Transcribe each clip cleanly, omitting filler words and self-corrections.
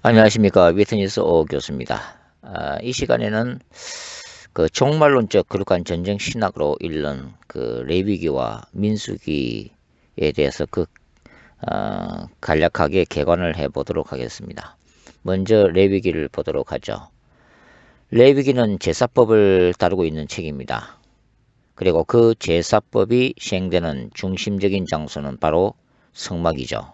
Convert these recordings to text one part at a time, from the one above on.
안녕하십니까. 위트니스 오 교수입니다. 이 시간에는 그 종말론적 거룩한 전쟁 신학으로 읽는 그 레위기와 민수기에 대해서 간략하게 개관을 해보도록 하겠습니다. 먼저 레위기를 보도록 하죠. 레위기는 제사법을 다루고 있는 책입니다. 그리고 그 제사법이 시행되는 중심적인 장소는 바로 성막이죠.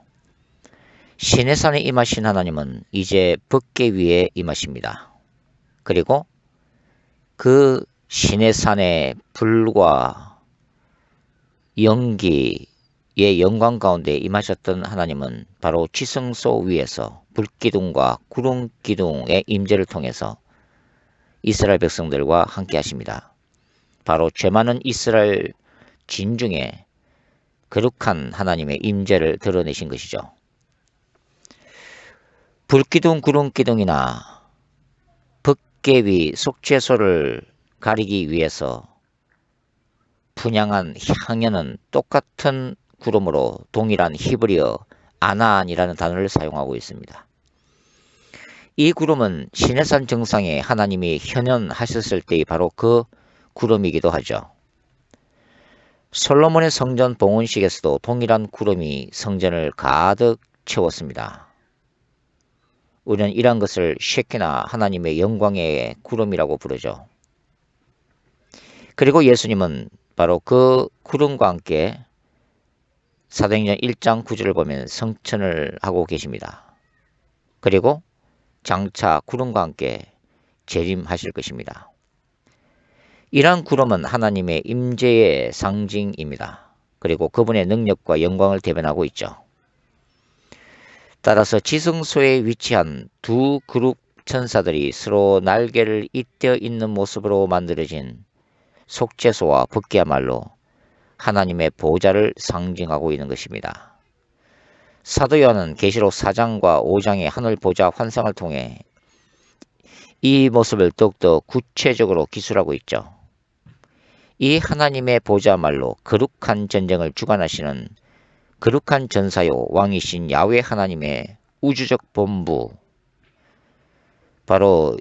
시내산에 임하신 하나님은 이제 법궤 위에 임하십니다. 그리고 그 시내산의 불과 연기의 영광 가운데 임하셨던 하나님은 바로 지성소 위에서 불기둥과 구름기둥의 임재를 통해서 이스라엘 백성들과 함께 하십니다. 바로 죄 많은 이스라엘 진중에 거룩한 하나님의 임재를 드러내신 것이죠. 불기둥, 구름기둥이나 법궤 위 속죄소를 가리기 위해서 분양한 향연은 똑같은 구름으로 동일한 히브리어 아나안이라는 단어를 사용하고 있습니다. 이 구름은 시내산 정상에 하나님이 현현하셨을 때의 바로 그 구름이기도 하죠. 솔로몬의 성전 봉헌식에서도 동일한 구름이 성전을 가득 채웠습니다. 우리는 이러한 것을 셰키나 하나님의 영광의 구름이라고 부르죠. 그리고 예수님은 바로 그 구름과 함께 사도행전 1장 9절을 보면 성천을 하고 계십니다. 그리고 장차 구름과 함께 재림하실 것입니다. 이러한 구름은 하나님의 임재의 상징입니다. 그리고 그분의 능력과 영광을 대변하고 있죠. 따라서 지성소에 위치한 두 그룹 천사들이 서로 날개를 잇대어 있는 모습으로 만들어진 속죄소와 법궤야말로 하나님의 보좌를 상징하고 있는 것입니다. 사도 요한은 계시록 4장과 5장의 하늘 보좌 환상을 통해 이 모습을 더욱더 구체적으로 기술하고 있죠. 이 하나님의 보좌야말로 거룩한 전쟁을 주관하시는 거룩한 전사요 왕이신 야훼 하나님의 우주적 본부, 바로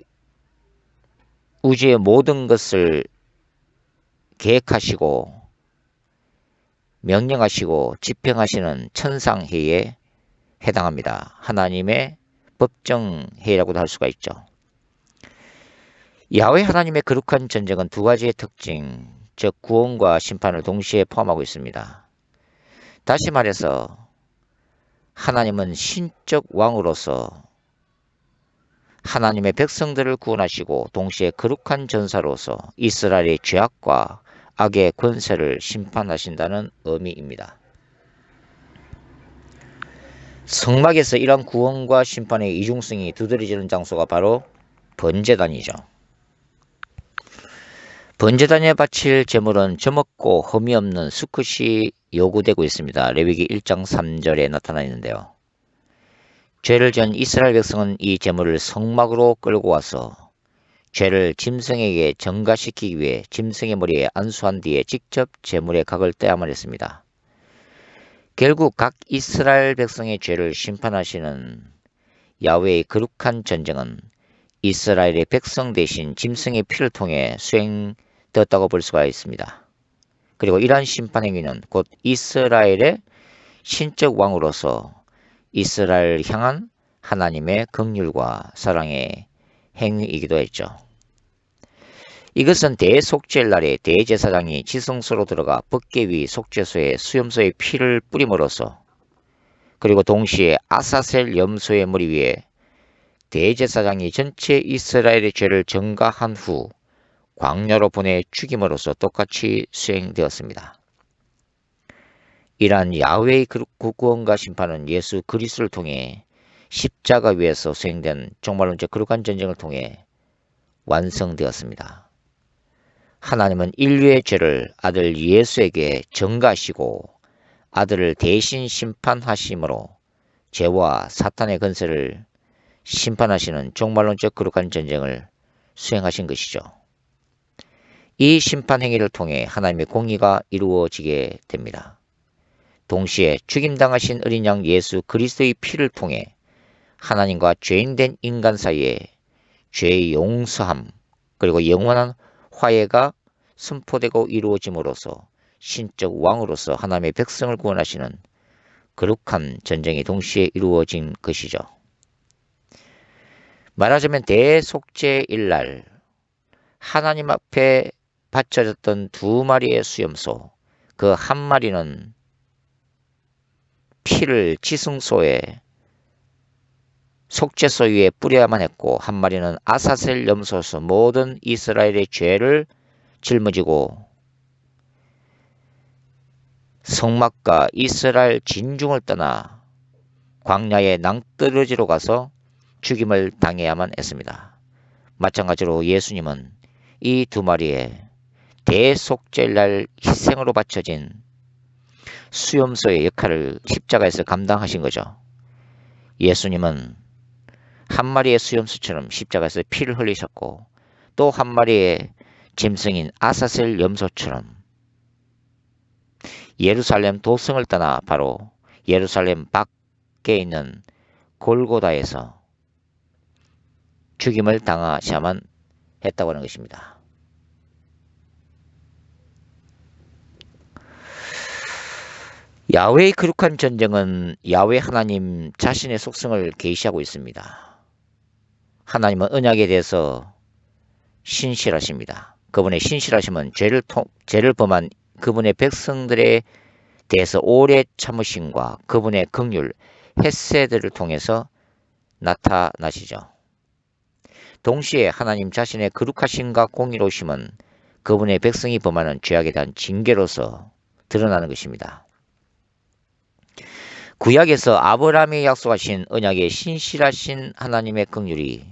우주의 모든 것을 계획하시고 명령하시고 집행하시는 천상회의에 해당합니다. 하나님의 법정회의라고도 할 수가 있죠. 야훼 하나님의 거룩한 전쟁은 두 가지의 특징, 즉 구원과 심판을 동시에 포함하고 있습니다. 다시 말해서 하나님은 신적 왕으로서 하나님의 백성들을 구원하시고 동시에 거룩한 전사로서 이스라엘의 죄악과 악의 권세를 심판하신다는 의미입니다. 성막에서 이러한 구원과 심판의 이중성이 두드러지는 장소가 바로 번제단이죠. 번제단에 바칠 제물은 점없고 흠이 없는 수컷이 요구되고 있습니다. 레위기 1장 3절에 나타나 있는데요. 죄를 지은 이스라엘 백성은 이 제물을 성막으로 끌고 와서 죄를 짐승에게 전가시키기 위해 짐승의 머리에 안수한 뒤에 직접 제물의 각을 떼야만 했습니다. 결국 각 이스라엘 백성의 죄를 심판하시는 야훼의 거룩한 전쟁은 이스라엘의 백성 대신 짐승의 피를 통해 수행되었다고 볼 수가 있습니다. 그리고 이러한 심판 행위는 곧 이스라엘의 신적 왕으로서 이스라엘을 향한 하나님의 긍휼과 사랑의 행위이기도 했죠. 이것은 대속죄일 날에 대제사장이 지성소로 들어가 법궤 위 속죄소에 수염소의 피를 뿌림으로써 그리고 동시에 아사셀 염소의 머리 위에 대제사장이 전체 이스라엘의 죄를 전가한 후 광야로 보내 죽임으로써 똑같이 수행되었습니다. 이러한 야훼의 구원과 심판은 예수 그리스도를 통해 십자가 위에서 수행된 종말론적 거룩한 전쟁을 통해 완성되었습니다. 하나님은 인류의 죄를 아들 예수에게 전가하시고 아들을 대신 심판하심으로 죄와 사탄의 권세를 심판하시는 종말론적 거룩한 전쟁을 수행하신 것이죠. 이 심판 행위를 통해 하나님의 공의가 이루어지게 됩니다. 동시에 죽임당하신 어린 양 예수 그리스도의 피를 통해 하나님과 죄인된 인간 사이에 죄의 용서함 그리고 영원한 화해가 선포되고 이루어짐으로써 신적 왕으로서 하나님의 백성을 구원하시는 거룩한 전쟁이 동시에 이루어진 것이죠. 말하자면 대속죄일날 하나님 앞에 바쳐졌던 두 마리의 수염소, 그 한 마리는 피를 지승소에 속죄소 위에 뿌려야만 했고 한 마리는 아사셀 염소에서 모든 이스라엘의 죄를 짊어지고 성막과 이스라엘 진중을 떠나 광야의 낭떠러지로 가서 죽임을 당해야만 했습니다. 마찬가지로 예수님은 이 두 마리의 대속죄일날 희생으로 바쳐진 수염소의 역할을 십자가에서 감당하신 거죠. 예수님은 한 마리의 수염소처럼 십자가에서 피를 흘리셨고 또 한 마리의 짐승인 아사셀 염소처럼 예루살렘 도성을 떠나 바로 예루살렘 밖에 있는 골고다에서 죽임을 당하셔야만 했다고 하는 것입니다. 야훼의 거룩한 전쟁은 야훼 하나님 자신의 속성을 계시하고 있습니다. 하나님은 언약에 대해서 신실하십니다. 그분의 신실하심은 죄를 범한 그분의 백성들에 대해서 오래 참으심과 그분의 긍휼, 헤세드를 통해서 나타나시죠. 동시에 하나님 자신의 거룩하심과 공의로우심은 그분의 백성이 범하는 죄악에 대한 징계로서 드러나는 것입니다. 구약에서 아브라함이 약속하신 언약의 신실하신 하나님의 긍휼이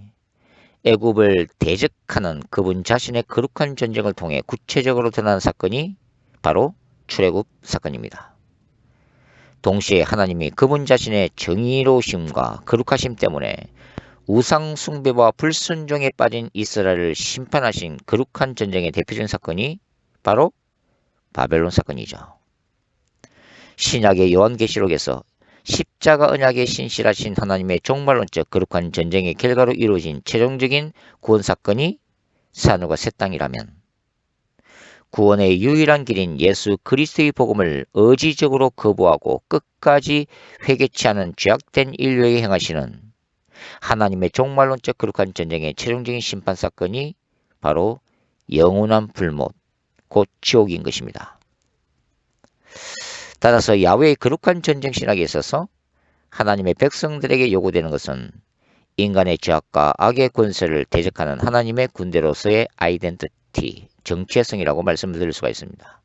애굽을 대적하는 그분 자신의 거룩한 전쟁을 통해 구체적으로 드러난 사건이 바로 출애굽 사건입니다. 동시에 하나님이 그분 자신의 정의로우심과 거룩하심 때문에 우상 숭배와 불순종에 빠진 이스라엘을 심판하신 거룩한 전쟁의 대표적인 사건이 바로 바벨론 사건이죠. 신약의 요한계시록에서 십자가 언약의 신실하신 하나님의 종말론적 거룩한 전쟁의 결과로 이루어진 최종적인 구원 사건이 새하늘과 새 땅이라면 구원의 유일한 길인 예수 그리스도의 복음을 의지적으로 거부하고 끝까지 회개치 않은 죄악된 인류에게 행하시는 하나님의 종말론적 거룩한 전쟁의 최종적인 심판 사건이 바로 영원한 불못, 곧 지옥인 것입니다. 따라서 야훼의 거룩한 전쟁 신학에 있어서 하나님의 백성들에게 요구되는 것은 인간의 죄악과 악의 권세를 대적하는 하나님의 군대로서의 아이덴티티, 정체성이라고 말씀을 드릴 수가 있습니다.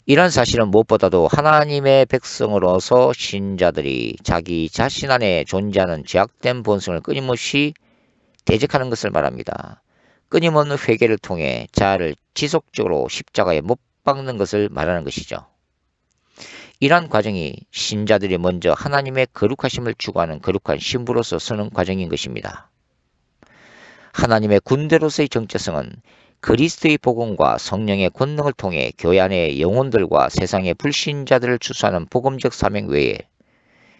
이런 사실은 무엇보다도 하나님의 백성으로서 신자들이 자기 자신 안에 존재하는 죄악된 본성을 끊임없이 대적하는 것을 말합니다. 끊임없는 회개를 통해 자아를 지속적으로 십자가에 못 박는 것을 말하는 것이죠. 이러한 과정이 신자들이 먼저 하나님의 거룩하심을 추구하는 거룩한 신부로서 서는 과정인 것입니다. 하나님의 군대로서의 정체성은 그리스도의 복음과 성령의 권능을 통해 교회 안의 영혼들과 세상의 불신자들을 추수하는 복음적 사명 외에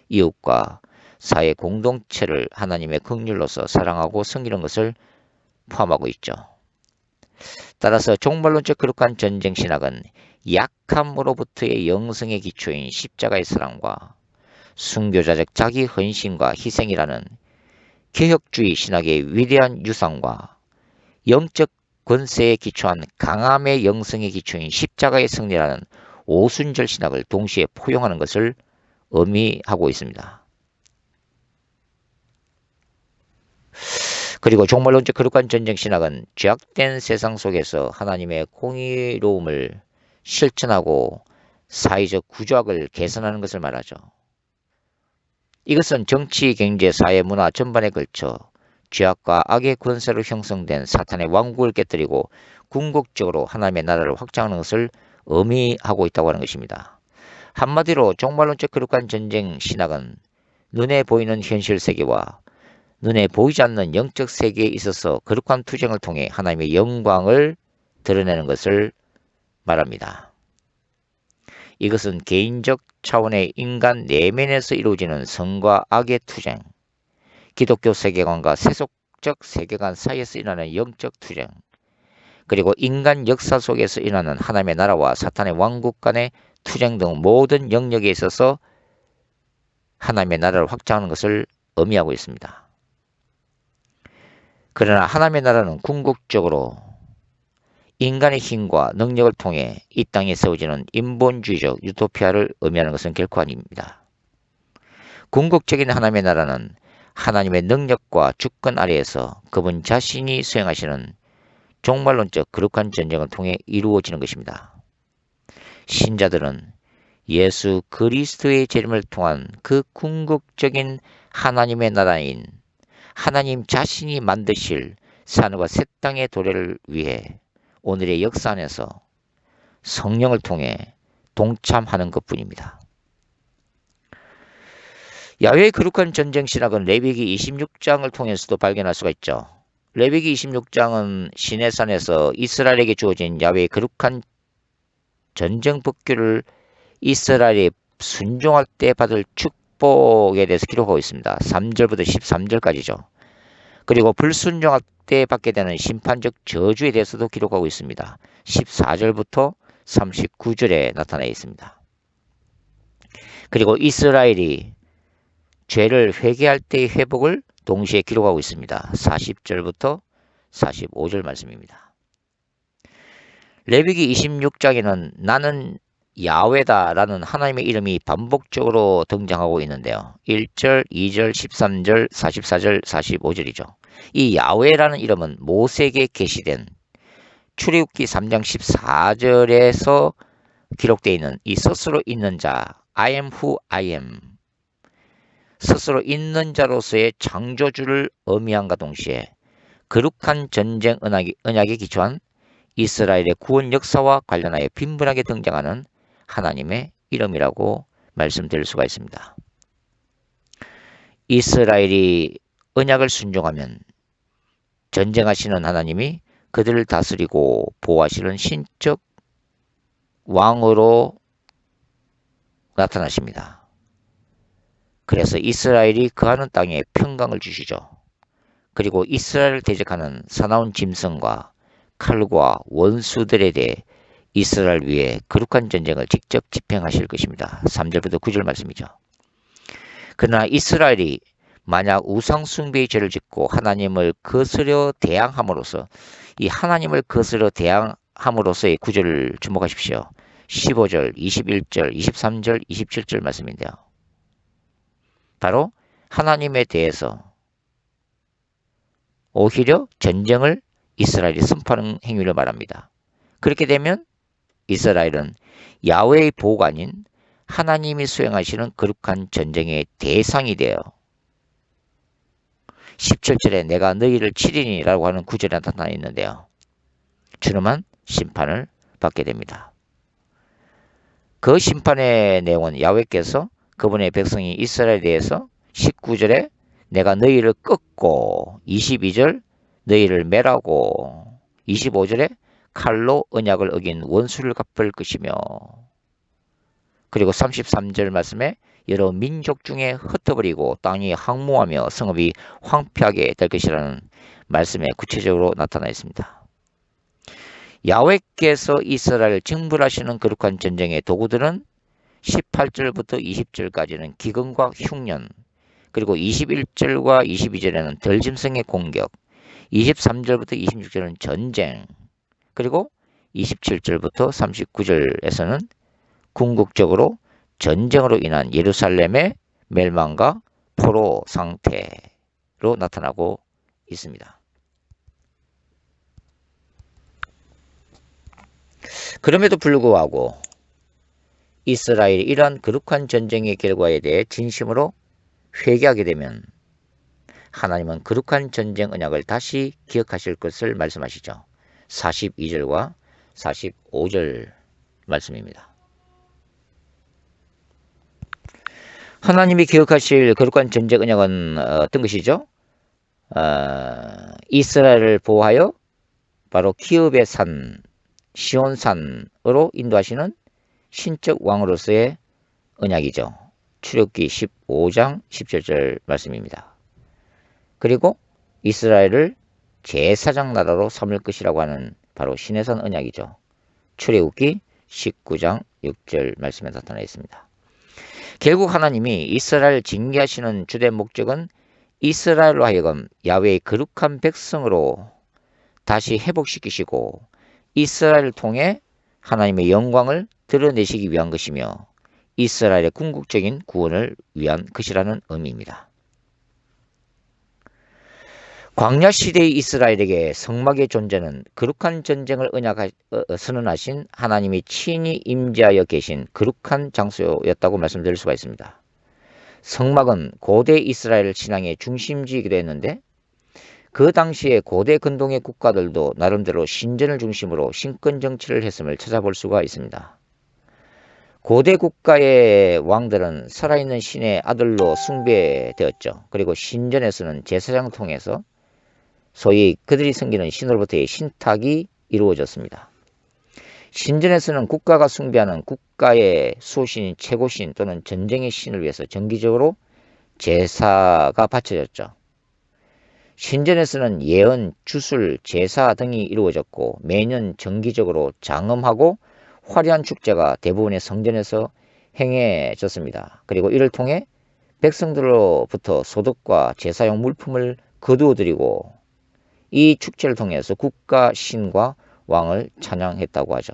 이웃과 사회 공동체를 하나님의 긍휼로서 사랑하고 섬기는 것을 포함하고 있죠. 따라서 종말론적 거룩한 전쟁 신학은 약함으로부터의 영성의 기초인 십자가의 사랑과 순교자적 자기 헌신과 희생이라는 개혁주의 신학의 위대한 유산과 영적 권세에 기초한 강함의 영성의 기초인 십자가의 승리라는 오순절 신학을 동시에 포용하는 것을 의미하고 있습니다. 그리고 종말론적 거룩한 전쟁 신학은 죄악된 세상 속에서 하나님의 공의로움을 실천하고 사회적 구조학을 개선하는 것을 말하죠. 이것은 정치, 경제, 사회, 문화 전반에 걸쳐 죄악과 악의 권세로 형성된 사탄의 왕국을 깨뜨리고 궁극적으로 하나님의 나라를 확장하는 것을 의미하고 있다고 하는 것입니다. 한마디로 종말론적 거룩한 전쟁 신학은 눈에 보이는 현실 세계와 눈에 보이지 않는 영적 세계에 있어서 거룩한 투쟁을 통해 하나님의 영광을 드러내는 것을 말합니다. 이것은 개인적 차원의 인간 내면에서 이루어지는 선과 악의 투쟁, 기독교 세계관과 세속적 세계관 사이에서 일어나는 영적 투쟁, 그리고 인간 역사 속에서 일어나는 하나님의 나라와 사탄의 왕국 간의 투쟁 등 모든 영역에 있어서 하나님의 나라를 확장하는 것을 의미하고 있습니다. 그러나 하나님의 나라는 궁극적으로 인간의 힘과 능력을 통해 이 땅에 세워지는 인본주의적 유토피아를 의미하는 것은 결코 아닙니다. 궁극적인 하나님의 나라는 하나님의 능력과 주권 아래에서 그분 자신이 수행하시는 종말론적 거룩한 전쟁을 통해 이루어지는 것입니다. 신자들은 예수 그리스도의 재림을 통한 그 궁극적인 하나님의 나라인 하나님 자신이 만드실 산과 새 땅의 도래를 위해 오늘의 역사 안에서 성령을 통해 동참하는 것뿐입니다. 야훼의 거룩한 전쟁 신학은 레위기 26장을 통해서도 발견할 수가 있죠. 레위기 26장은 시내산에서 이스라엘에게 주어진 야훼의 거룩한 전쟁 법규를 이스라엘이 순종할 때 받을 축복에 대해서 기록하고 있습니다. 3절부터 13절까지죠. 그리고 불순종할 때 받게 되는 심판적 저주에 대해서도 기록하고 있습니다. 14절부터 39절에 나타나 있습니다. 그리고 이스라엘이 죄를 회개할 때의 회복을 동시에 기록하고 있습니다. 40절부터 45절 말씀입니다. 레위기 26장에는 나는 야훼다라는 하나님의 이름이 반복적으로 등장하고 있는데요. 1절, 2절, 13절, 44절, 45절이죠. 이 야훼라는 이름은 모세에게 계시된 출애굽기 3장 14절에서 기록되어 있는 이 스스로 있는 자, I am who I am, 스스로 있는 자로서의 창조주를 의미함과 동시에 거룩한 전쟁 언약에 기초한 이스라엘의 구원 역사와 관련하여 빈번하게 등장하는 하나님의 이름이라고 말씀드릴 수가 있습니다. 이스라엘이 언약을 순종하면 전쟁하시는 하나님이 그들을 다스리고 보호하시는 신적 왕으로 나타나십니다. 그래서 이스라엘이 거하는 땅에 평강을 주시죠. 그리고 이스라엘을 대적하는 사나운 짐승과 칼과 원수들에 대해 이스라엘 위에 거룩한 전쟁을 직접 집행하실 것입니다. 3절부터 9절 말씀이죠. 그러나 이스라엘이 만약 우상숭배의 죄를 짓고 하나님을 거스려 대항함으로써 이 하나님을 거스려 대항함으로써의 구절을 주목하십시오. 15절, 21절, 23절, 27절 말씀인데요. 바로 하나님에 대해서 오히려 전쟁을 이스라엘이 선포하는 행위를 말합니다. 그렇게 되면 이스라엘은 야훼의 보호가 아닌 하나님이 수행하시는 거룩한 전쟁의 대상이 되어 17절에 내가 너희를 치리니 라고 하는 구절이 나타나 있는데요. 주름한 심판을 받게 됩니다. 그 심판의 내용은 야훼께서 그분의 백성이 이스라엘에 대해서 19절에 내가 너희를 꺾고 22절 너희를 멸하고 25절에 칼로 언약을 어긴 원수를 갚을 것이며 그리고 33절 말씀에 여러 민족 중에 흩어버리고 땅이 황무하며 성읍이 황폐하게 될 것이라는 말씀에 구체적으로 나타나 있습니다. 야훼께서 이스라엘을 징벌하시는 거룩한 전쟁의 도구들은 18절부터 20절까지는 기근과 흉년, 그리고 21절과 22절에는 덜짐승의 공격, 23절부터 26절은 전쟁, 그리고 27절부터 39절에서는 궁극적으로 전쟁으로 인한 예루살렘의 멸망과 포로 상태로 나타나고 있습니다. 그럼에도 불구하고 이스라엘이 이러한 거룩한 전쟁의 결과에 대해 진심으로 회개하게 되면 하나님은 거룩한 전쟁 언약을 다시 기억하실 것을 말씀하시죠. 42절과 45절 말씀입니다. 하나님이 기억하실 거룩한 전쟁 언약은 어떤 것이죠? 이스라엘을 보호하여 바로 기업의 산, 시온산으로 인도하시는 신적 왕으로서의 언약이죠. 출애굽기 15장 17절 말씀입니다. 그리고 이스라엘을 제사장 나라로 삼을 것이라고 하는 바로 신해선 언약이죠. 출애굽기 19장 6절 말씀에 나타나 있습니다. 결국 하나님이 이스라엘을 징계하시는 주된 목적은 이스라엘로 하여금 야훼의 거룩한 백성으로 다시 회복시키시고 이스라엘을 통해 하나님의 영광을 드러내시기 위한 것이며 이스라엘의 궁극적인 구원을 위한 것이라는 의미입니다. 광야 시대의 이스라엘에게 성막의 존재는 거룩한 전쟁을 선언하신 하나님이 친히 임재하여 계신 거룩한 장소였다고 말씀드릴 수가 있습니다. 성막은 고대 이스라엘 신앙의 중심지이기도 했는데 그 당시에 고대 근동의 국가들도 나름대로 신전을 중심으로 신권 정치를 했음을 찾아볼 수가 있습니다. 고대 국가의 왕들은 살아있는 신의 아들로 숭배되었죠. 그리고 신전에서는 제사장을 통해서 소위 그들이 섬기는 신으로부터의 신탁이 이루어졌습니다. 신전에서는 국가가 숭배하는 국가의 수호신, 최고신 또는 전쟁의 신을 위해서 정기적으로 제사가 바쳐졌죠. 신전에서는 예언, 주술, 제사 등이 이루어졌고 매년 정기적으로 장엄하고 화려한 축제가 대부분의 성전에서 행해졌습니다. 그리고 이를 통해 백성들로부터 소득과 제사용 물품을 거두어들이고 이 축제를 통해서 국가 신과 왕을 찬양했다고 하죠.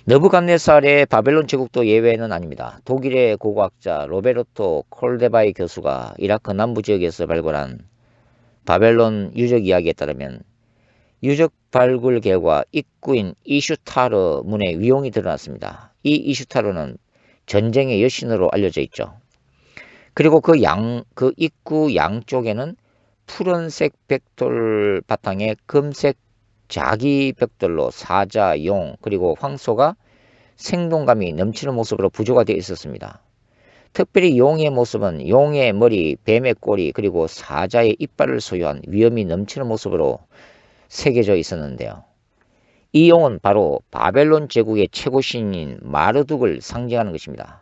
느부갓네살의 바벨론 제국도 예외는 아닙니다. 독일의 고고학자 로베르토 콜데바이 교수가 이라크 남부 지역에서 발굴한 바벨론 유적 이야기에 따르면 유적 발굴 결과 입구인 이슈타르 문에 위용이 드러났습니다. 이 이슈타르는 전쟁의 여신으로 알려져 있죠. 그리고 그 입구 양쪽에는 푸른색 벽돌 바탕에 금색 자기 벽돌로 사자, 용, 그리고 황소가 생동감이 넘치는 모습으로 부조가 되어 있었습니다. 특별히 용의 모습은 용의 머리, 뱀의 꼬리, 그리고 사자의 이빨을 소유한 위험이 넘치는 모습으로 새겨져 있었는데요. 이 용은 바로 바벨론 제국의 최고신인 마르둑을 상징하는 것입니다.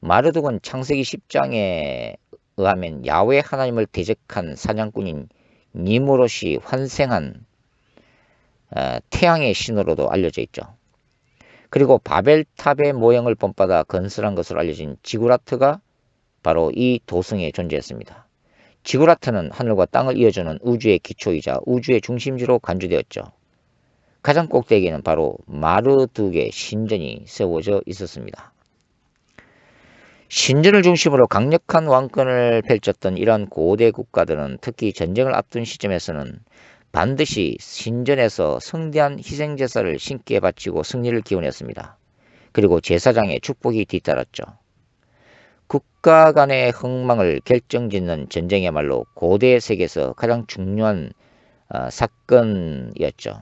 마르둑은 창세기 10장에 의하면 야훼 하나님을 대적한 사냥꾼인 니무롯이 환생한 태양의 신으로도 알려져 있죠. 그리고 바벨탑의 모형을 본받아 건설한 것으로 알려진 지구라트가 바로 이 도성에 존재했습니다. 지구라트는 하늘과 땅을 이어주는 우주의 기초이자 우주의 중심지로 간주되었죠. 가장 꼭대기에는 바로 마르둑의 신전이 세워져 있었습니다. 신전을 중심으로 강력한 왕권을 펼쳤던 이러한 고대 국가들은 특히 전쟁을 앞둔 시점에서는 반드시 신전에서 성대한 희생제사를 신께 바치고 승리를 기원했습니다. 그리고 제사장의 축복이 뒤따랐죠. 국가 간의 흥망을 결정짓는 전쟁이야말로 고대 세계에서 가장 중요한 사건이었죠.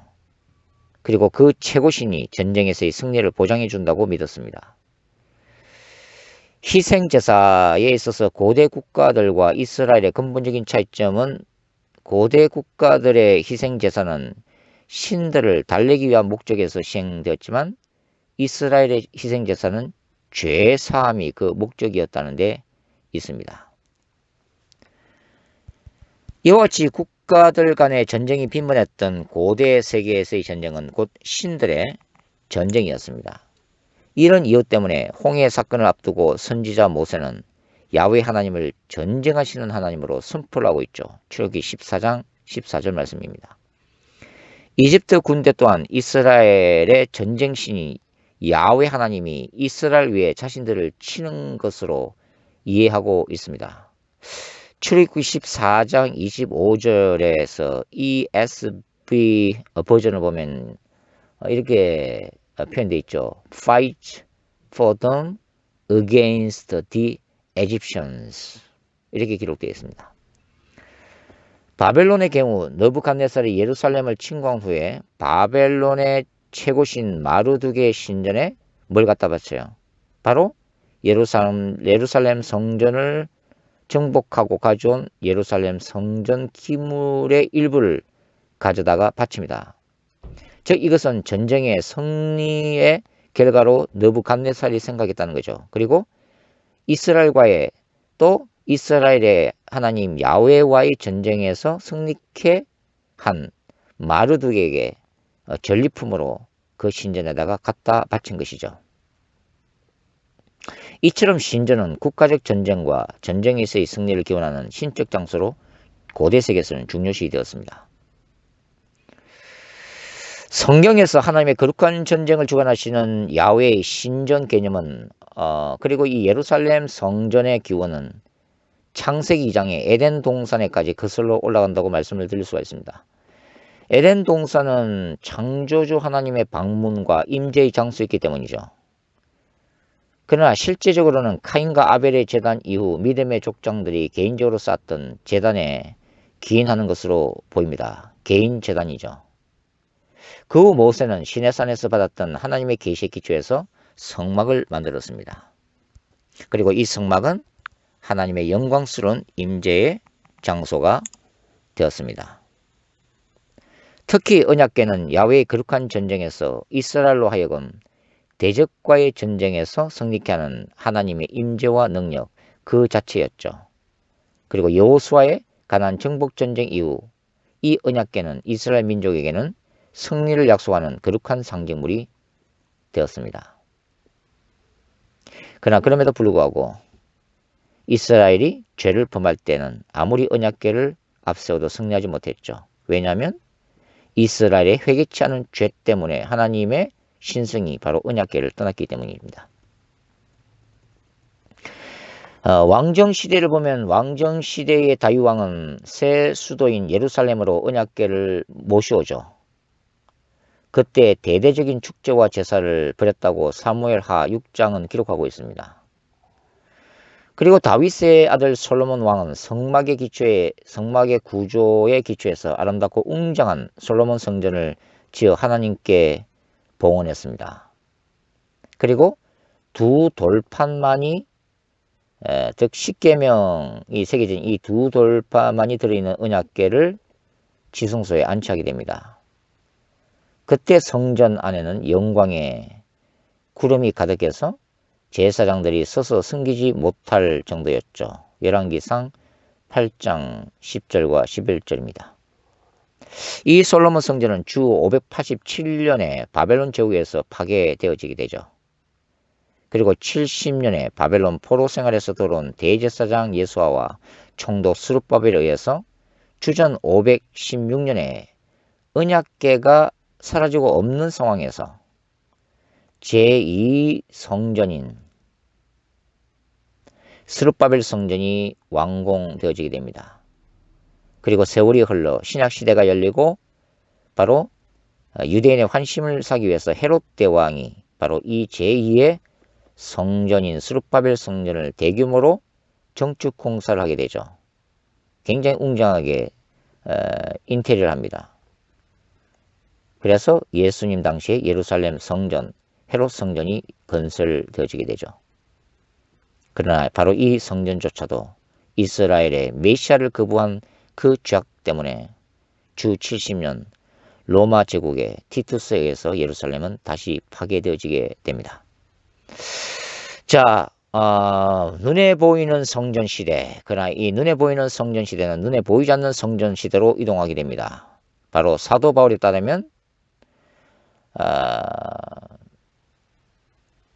그리고 그 최고신이 전쟁에서의 승리를 보장해 준다고 믿었습니다. 희생제사에 있어서 고대 국가들과 이스라엘의 근본적인 차이점은 고대 국가들의 희생제사는 신들을 달래기 위한 목적에서 시행되었지만 이스라엘의 희생제사는 죄 사함이 그 목적이었다는 데 있습니다. 이와 같이 국가들 간의 전쟁이 빈번했던 고대 세계에서의 전쟁은 곧 신들의 전쟁이었습니다. 이런 이유 때문에 홍해 사건을 앞두고 선지자 모세는 야훼 하나님을 전쟁하시는 하나님으로 선포를 하고 있죠. 출애굽기 14장 14절 말씀입니다. 이집트 군대 또한 이스라엘의 전쟁신이 야훼 하나님이 이스라엘 위에 자신들을 치는 것으로 이해하고 있습니다. 출애굽기 14장 25절에서 ESV 버전을 보면 이렇게 표현되어 있죠. Fight for them against the Egyptians. 이렇게 기록되어 있습니다. 바벨론의 경우 느부갓네살이 예루살렘을 침공한 후에 바벨론의 최고신 마르둑의 신전에 뭘 갖다 바쳐요? 바로 예루살렘 성전을 정복하고 가져온 예루살렘 성전 기물의 일부를 가져다가 바칩니다. 즉 이것은 전쟁의 승리의 결과로 느부갓네살이 생각했다는 거죠. 그리고 이스라엘과의 또 이스라엘의 하나님 야훼와의 전쟁에서 승리케 한 마르둑에게 전리품으로 그 신전에다가 갖다 바친 것이죠. 이처럼 신전은 국가적 전쟁과 전쟁에서의 승리를 기원하는 신적 장소로 고대 세계에서는 중요시 되었습니다. 성경에서 하나님의 거룩한 전쟁을 주관하시는 야훼의 신전 개념은 그리고 이 예루살렘 성전의 기원은 창세기 2장의 에덴 동산에까지 거슬러 올라간다고 말씀을 드릴 수가 있습니다. 에덴 동산은 창조주 하나님의 방문과 임재의 장소였기 때문이죠. 그러나 실제적으로는 카인과 아벨의 제단 이후 믿음의 족장들이 개인적으로 쌓았던 제단에 기인하는 것으로 보입니다. 개인 제단이죠. 그 후 모세는 시내산에서 받았던 하나님의 계시의 기초에서 성막을 만들었습니다. 그리고 이 성막은 하나님의 영광스러운 임재의 장소가 되었습니다. 특히 언약궤는 야훼의 거룩한 전쟁에서 이스라엘로 하여금 대적과의 전쟁에서 승리케 하는 하나님의 임재와 능력 그 자체였죠. 그리고 여호수아의 가나안 정복 전쟁 이후 이 언약궤는 이스라엘 민족에게는 승리를 약속하는 거룩한 상징물이 되었습니다. 그러나 그럼에도 불구하고 이스라엘이 죄를 범할 때는 아무리 언약궤를 앞세워도 승리하지 못했죠. 왜냐하면 이스라엘의 회개치 않은 죄 때문에 하나님의 신성이 바로 언약궤를 떠났기 때문입니다. 왕정시대를 보면 왕정시대의 다윗왕은 새 수도인 예루살렘으로 언약궤를 모셔오죠. 그때 대대적인 축제와 제사를 벌였다고 사무엘하 6장은 기록하고 있습니다. 그리고 다윗의 아들 솔로몬 왕은 성막의 구조에 기초해서 아름답고 웅장한 솔로몬 성전을 지어 하나님께 봉헌했습니다. 그리고 두 돌판만이 즉 십계명이 새겨진 이 두 돌판만이 들어있는 언약궤를 지성소에 안치하게 됩니다. 그때 성전 안에는 영광의 구름이 가득해서 제사장들이 서서 숨기지 못할 정도였죠. 열왕기상 8장 10절과 11절입니다. 이 솔로몬 성전은 주 587년에 바벨론 제국에서 파괴되어지게 되죠. 그리고 70년에 바벨론 포로 생활에서 돌아온 대제사장 예수아와 총독 스룹바벨에 의해서 주전 516년에 언약궤가 사라지고 없는 상황에서 제2성전인 스룹바벨 성전이 완공되어지게 됩니다. 그리고 세월이 흘러 신약시대가 열리고 바로 유대인의 환심을 사기 위해서 헤롯 대왕이 바로 이 제2의 성전인 스룹바벨 성전을 대규모로 정축 공사를 하게 되죠. 굉장히 웅장하게 인테리어를 합니다. 그래서 예수님 당시에 예루살렘 성전, 헤롯 성전이 건설되어지게 되죠. 그러나 바로 이 성전조차도 이스라엘의 메시아를 거부한 그 죄악 때문에 주 70년 로마 제국의 티투스에 의해서 예루살렘은 다시 파괴되어지게 됩니다. 자, 눈에 보이는 성전 시대. 그러나 이 눈에 보이는 성전 시대는 눈에 보이지 않는 성전 시대로 이동하게 됩니다. 바로 사도 바울에 따르면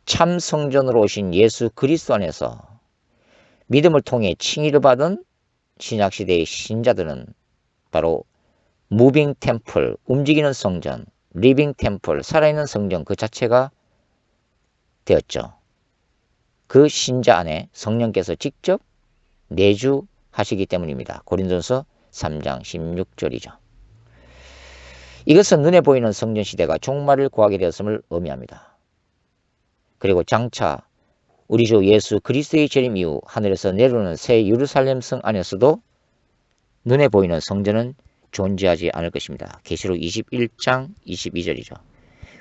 참 성전으로 오신 예수 그리스도 안에서 믿음을 통해 칭의를 받은 신약시대의 신자들은 바로 무빙 템플, 움직이는 성전, 리빙 템플, 살아있는 성전 그 자체가 되었죠. 그 신자 안에 성령께서 직접 내주하시기 때문입니다. 고린도서 3장 16절이죠. 이것은 눈에 보이는 성전 시대가 종말을 구하게 되었음을 의미합니다. 그리고 장차 우리 주 예수 그리스도의 재림 이후 하늘에서 내려오는 새 예루살렘 성 안에서도 눈에 보이는 성전은 존재하지 않을 것입니다. 계시록 21장 22절이죠.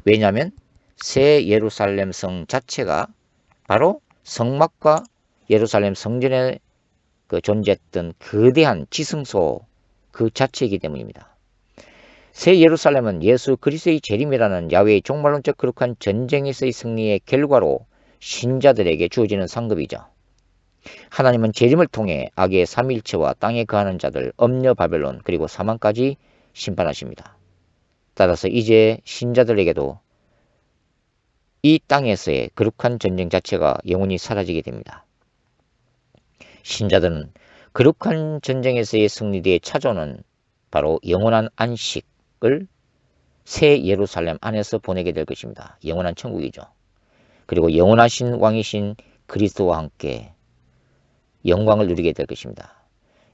왜냐하면 새 예루살렘 성 자체가 바로 성막과 예루살렘 성전에 존재했던 거대한 지성소 그 자체이기 때문입니다. 새 예루살렘은 예수 그리스도의 재림이라는 야훼의 종말론적 거룩한 전쟁에서의 승리의 결과로 신자들에게 주어지는 상급이죠. 하나님은 재림을 통해 악의 삼위일체와 땅에 거하는 자들, 엄녀 바벨론 그리고 사망까지 심판하십니다. 따라서 이제 신자들에게도 이 땅에서의 거룩한 전쟁 자체가 영원히 사라지게 됩니다. 신자들은 거룩한 전쟁에서의 승리 뒤에 찾아오는 바로 영원한 안식을 새 예루살렘 안에서 보내게 될 것입니다. 영원한 천국이죠. 그리고 영원하신 왕이신 그리스도와 함께 영광을 누리게 될 것입니다.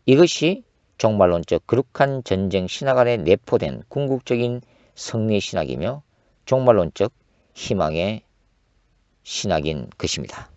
이것이 종말론적 거룩한 전쟁 신학 안에 내포된 궁극적인 승리 신학이며 종말론적 희망의 신학인 것입니다.